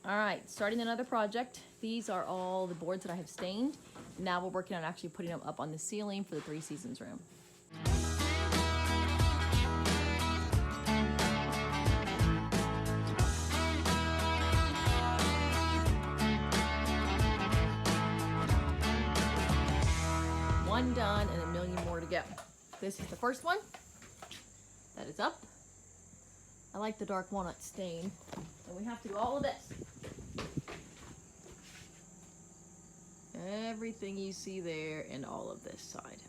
All right, starting another project. These are all the boards that I have stained. Now we're working on actually putting them up on the ceiling for the Three Seasons room. One done and a million more to go. This is the first one that is up. I like the dark walnut stain. And we have to do all of this. Everything you see there and all of this side.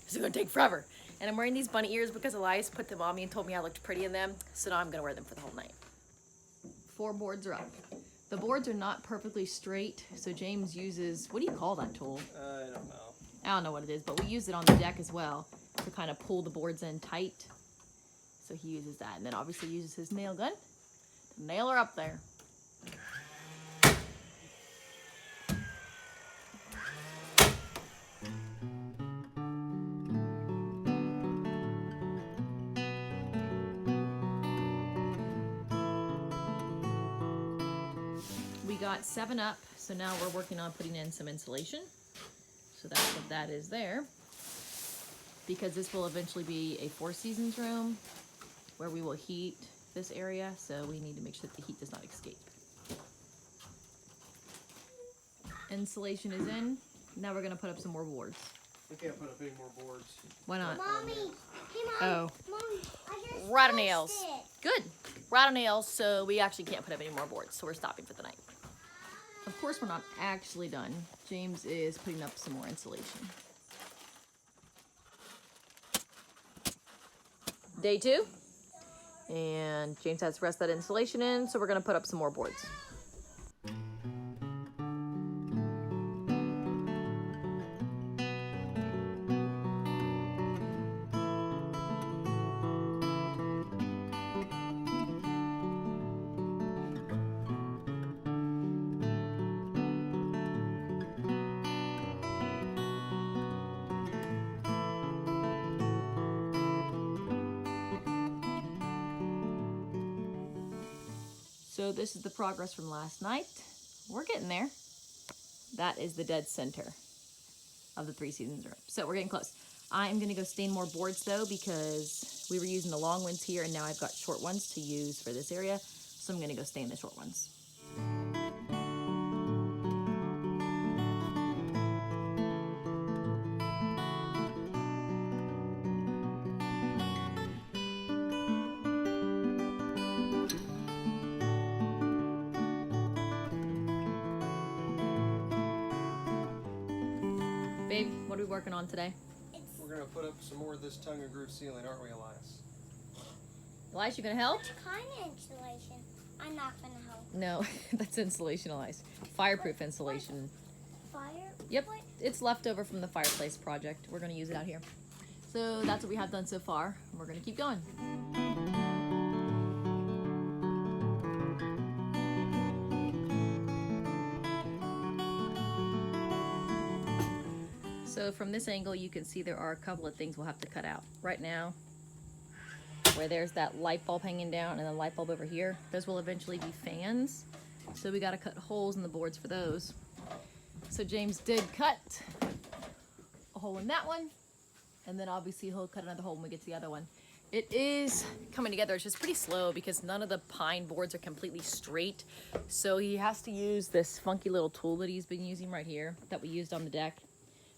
This is gonna take forever. And I'm wearing these bunny ears because Elias put them on me and told me I looked pretty in them. So now I'm gonna wear them for the whole night. 4 boards are up. The boards are not perfectly straight, so James uses, what do you call that tool? I don't know. I don't know what it is, but we use it on the deck as well to kind of pull the boards in tight. So he uses that, and then obviously uses his nail gun to nail her up there. We got 7 up, so now we're working on putting in some insulation. So that's what that is there. Because this will eventually be a 4 Seasons room where we will heat this area, so we need to make sure that the heat does not escape. Insulation is in. Now we're gonna put up some more boards. We can't put up any more boards. Why not? Mommy, hey Mommy, Oh. Mommy, I just Rattle touched nails. it. Good. Rattle nails, so we actually can't put up any more boards, so we're stopping for the night. Of course, we're not actually done. James is putting up some more insulation. Day 2. And James has to rest that insulation in, so we're gonna put up some more boards. So this is the progress from last night. We're getting there. That is the dead center of the Three Seasons room. So we're getting close. I'm gonna go stain more boards though, because we were using the long ones here and now I've got short ones to use for this area. So I'm gonna go stain the short ones. Babe, what are we working on today? We're gonna put up some more of this tongue and groove ceiling, aren't we, Elias? Elias, you gonna help? What kind of insulation? I'm not gonna help. No, that's insulation, Elias. Fireproof insulation. Fire? Yep, What? it's left over from the fireplace project. We're gonna use it out here. So that's what we have done so far. We're gonna keep going. So from this angle, you can see there are a couple of things we'll have to cut out. Right now, where there's that light bulb hanging down and the light bulb over here, those will eventually be fans. So we gotta cut holes in the boards for those. So James did cut a hole in that one, and then obviously he'll cut another hole when we get to the other one. It is coming together. It's just pretty slow because none of the pine boards are completely straight. So he has to use this funky little tool that he's been using right here that we used on the deck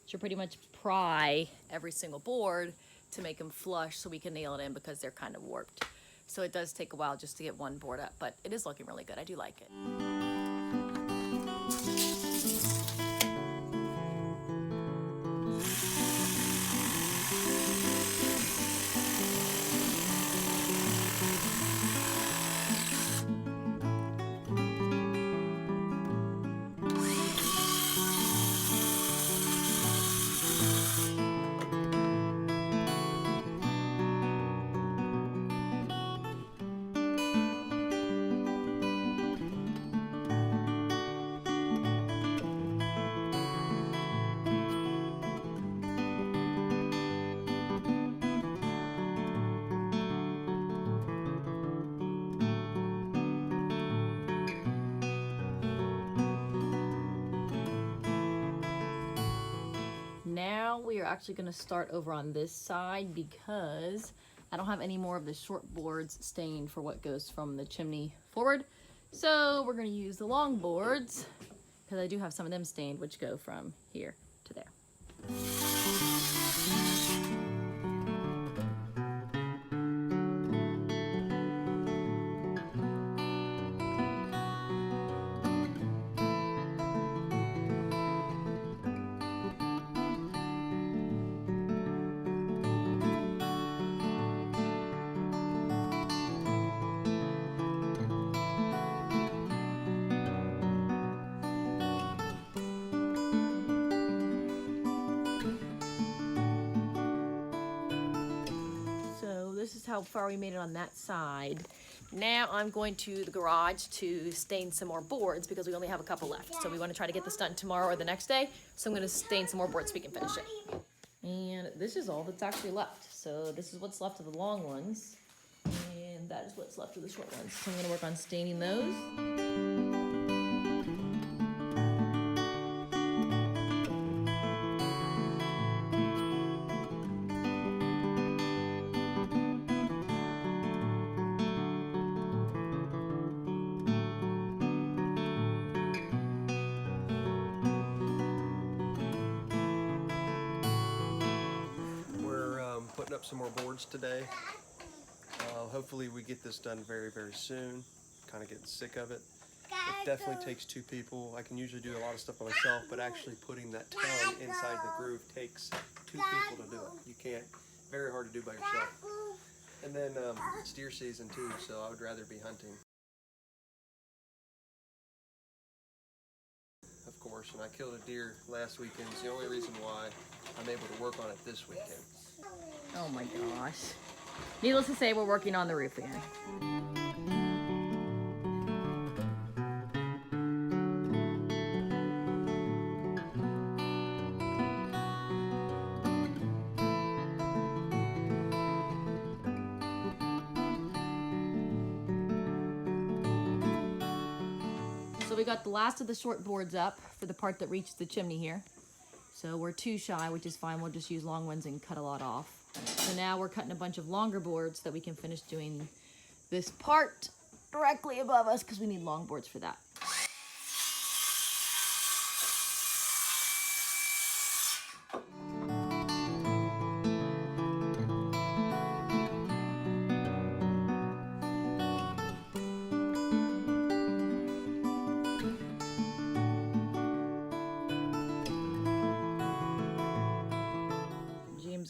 to pretty much pry every single board to make them flush so we can nail it in because they're kind of warped. So it does take a while just to get one board up, but it is looking really good. I do like it. actually gonna start over on this side because I don't have any more of the short boards stained for what goes from the chimney forward. So we're gonna use the long boards because I do have some of them stained, which go from here to there. This is how far we made it on that side. Now I'm going to the garage to stain some more boards because we only have a couple left. So we want to try to get this done tomorrow or the next day. So I'm going to stain some more boards so we can finish it. And this is all that's actually left. So this is what's left of the long ones. And that is what's left of the short ones. So I'm going to work on staining those. Putting up some more boards today. Hopefully we get this done very, very soon. Kind of getting sick of it. It definitely takes two people. I can usually do a lot of stuff by myself, but actually putting that tongue inside the groove takes two people to do it. You can't, very hard to do by yourself. And then it's deer season too, so I would rather be hunting. Of course, and I killed a deer last weekend. It's the only reason why I'm able to work on it this weekend. Oh my gosh. Needless to say, we're working on the roof again. So we got the last of the short boards up for the part that reaches the chimney here. So we're too shy, which is fine. We'll just use long ones and cut a lot off. So now we're cutting a bunch of longer boards so that we can finish doing this part directly above us because we need long boards for that.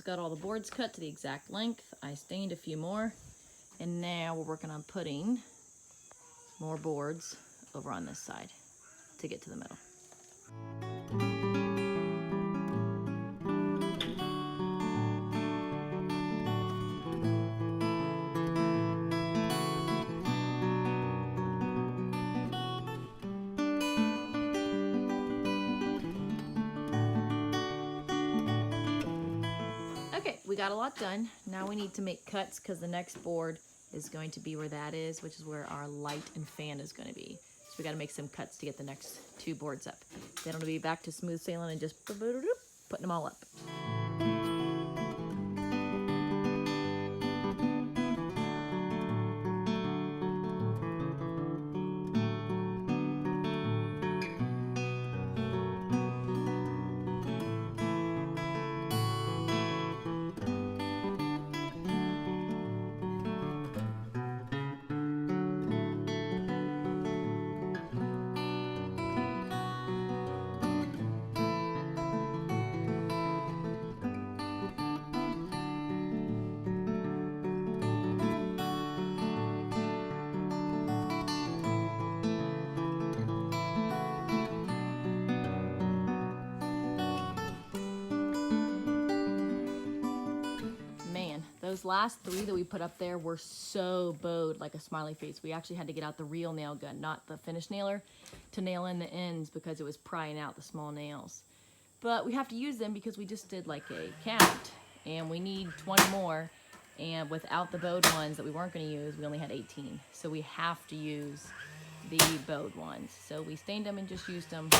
Got all the boards cut to the exact length. I stained a few more, and now we're working on putting more boards over on this side to get to the middle. We got a lot done. Now we need to make cuts because the next board is going to be where that is, which is where our light and fan is going to be. So we got to make some cuts to get the next two boards up. Then it'll be back to smooth sailing and just putting them all up. Those last three that we put up there were so bowed like a smiley face. We actually had to get out the real nail gun, not the finish nailer, to nail in the ends because it was prying out the small nails. But we have to use them because we just did like a count and we need 20 more. And without the bowed ones that we weren't going to use, we only had 18. So we have to use the bowed ones. So we stained them and just used them,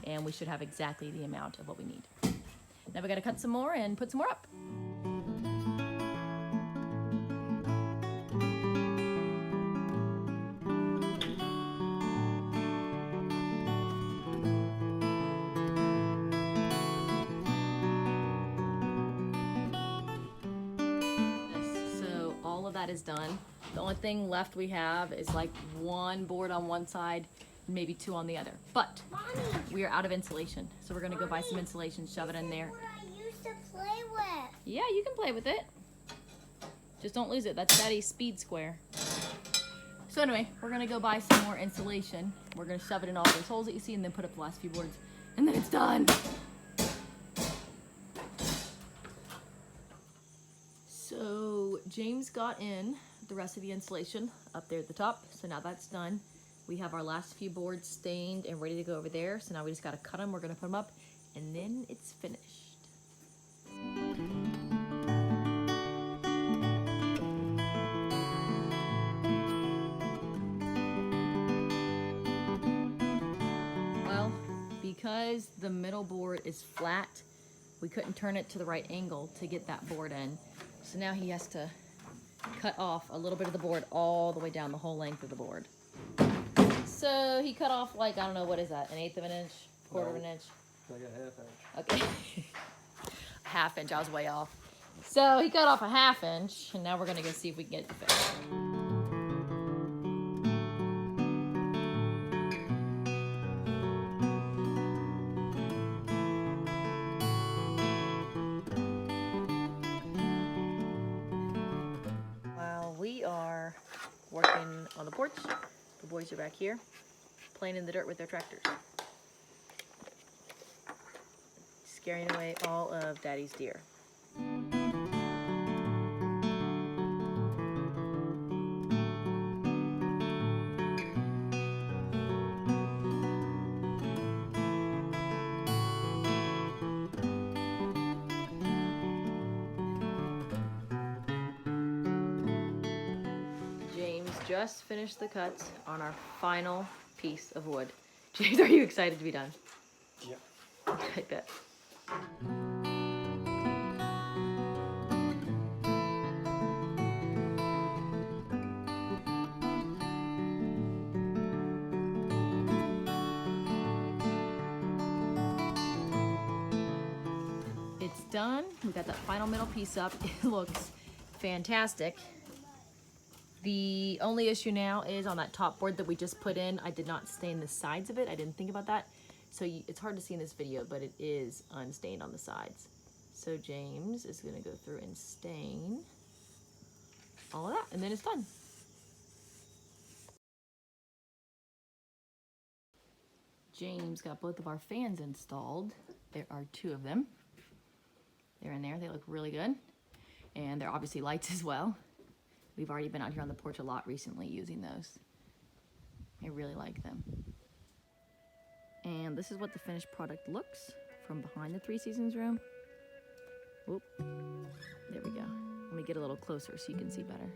and we should have exactly the amount of what we need. Now we gotta cut some more and put some more up. So all of that is done. The only thing left we have is like one board on one side, maybe two on the other. But Mommy, we are out of insulation, so we're gonna go buy some insulation, shove it in there. what I used to play with. Yeah, you can play with it. Just don't lose it. That's Daddy's speed square. So anyway, we're gonna go buy some more insulation. We're gonna shove it in all those holes that you see and then put up the last few boards. And then it's done. So James got in the rest of the insulation up there at the top. So now that's done. We have our last few boards stained and ready to go over there. So now we just gotta cut them. We're gonna put them up and then it's finished. Well, because the middle board is flat, we couldn't turn it to the right angle to get that board in. So now he has to cut off a little bit of the board all the way down the whole length of the board. So he cut off like, I don't know, what is that? 1/8 of an inch? Quarter of an inch? Like a 1/2 inch. Okay. A 1/2 inch, I was way off. So he cut off a 1/2 inch, and now we're gonna go see if we can get it fixed. While we are working on the porch, the boys are back here playing in the dirt with their tractors, scaring away all of Daddy's deer. James just finished the cuts on our final piece of wood. James, are you excited to be done? Yep. I bet. It's done. We got that final middle piece up. It looks fantastic. The only issue now is on that top board that we just put in, I did not stain the sides of it. I didn't think about that. So it's hard to see in this video, but it is unstained on the sides. So James is gonna go through and stain all of that, and then it's done. James got both of our fans installed. There are 2 of them. They're in there, they look really good. And they're obviously lights as well. We've already been out here on the porch a lot recently using those. I really like them. And this is what the finished product looks from behind the 3 Seasons room. Whoop, there we go. Let me get a little closer so you can see better.